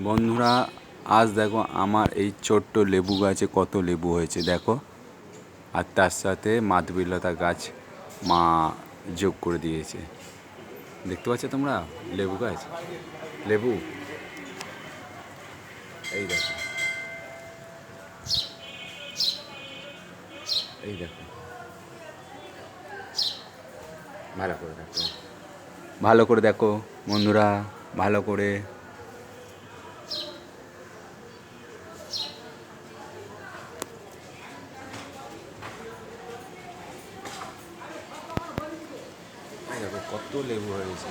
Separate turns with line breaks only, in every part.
বন্ধুরা, আজ দেখো আমার এই ছোট্ট লেবু গাছে কত লেবু হয়েছে দেখো। আর তার সাথে মাধবীলতা গাছ মা যোগ করে দিয়েছে। দেখতে পাচ্ছ তোমরা লেবু গাছ, লেবু এই দেখো, এই দেখো, ভালো করে দেখো, ভালো করে দেখো বন্ধুরা, ভালো করে। এই দেখো কত লেবু হয়েছে।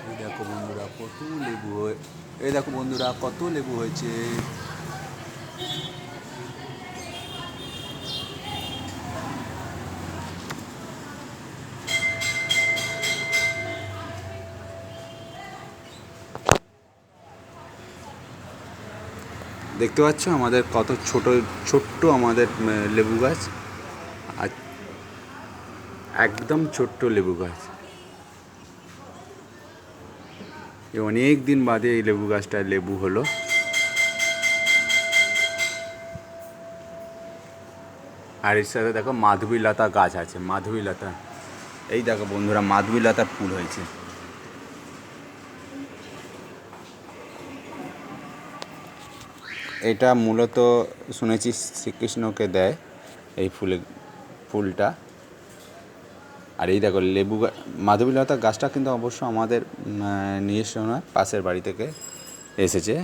এই দেখো বন্ধুরা কত লেবু এই দেখো বন্ধুরা কত লেবু হয়েছে। দেখতে পাচ্ছ আমাদের কত ছোট্ট আমাদের লেবু গাছ। আর একদম ছোট্ট লেবু গাছ। অনেক দিন বাদে এই লেবু গাছটায় লেবু হলো। আর এর সাথে দেখো মাধবীলতা গাছ আছে, মাধবীলতা। এই দেখো বন্ধুরা মাধবীলতার ফুল হয়েছে। এটা মূলত শুনেছি শ্রীকৃষ্ণকে দেয় এই ফুলটা। আর এই দেখো লেবু মাধবীলতা গাছটা কিন্তু অবশ্য আমাদের নিজস্ব নয়, পাশের বাড়ি থেকে এসেছে।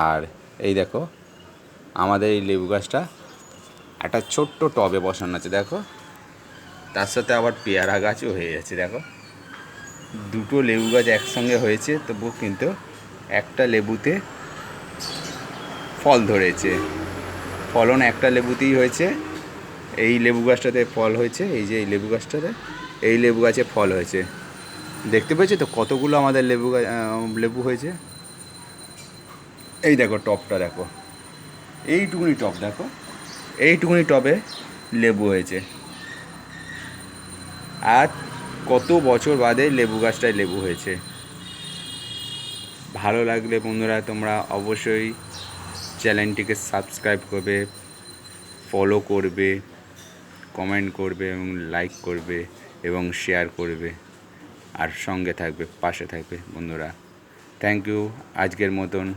আর এই দেখো আমাদের এই লেবু গাছটা একটা ছোট্ট টবে বসানো আছে দেখো। তার সাথে আবার পেয়ারা গাছও হয়ে যাচ্ছে দেখো। দুটো লেবু গাছ একসঙ্গে হয়েছে, তবুও কিন্তু একটা লেবুতে ফল ধরেছে। ফলন একটা লেবুতেই হয়েছে। এই লেবু গাছটাতে ফল হয়েছে, এই যে এই লেবু গাছটাতে এই লেবু গাছে ফল হয়েছে। দেখতে পেয়েছো তো কতগুলো আমাদের লেবু হয়েছে। এই দেখো টবটা দেখো, এইটুকুনি টব দেখো, এইটুকুনি টবে লেবু হয়েছে। আর কত বছর বাদে লেবু গাছটায় লেবু হয়েছে। ভালো লাগলে বন্ধুরা তোমরা অবশ্যই চ্যানেলটিকে সাবস্ক্রাইব করবে, ফলো করবে, কমেন্ট করবে এবং লাইক করবে এবং শেয়ার করবে। আর সঙ্গে থাকবে, পাশে থাকবে বন্ধুরা। থ্যাংক ইউ আজকের মতন।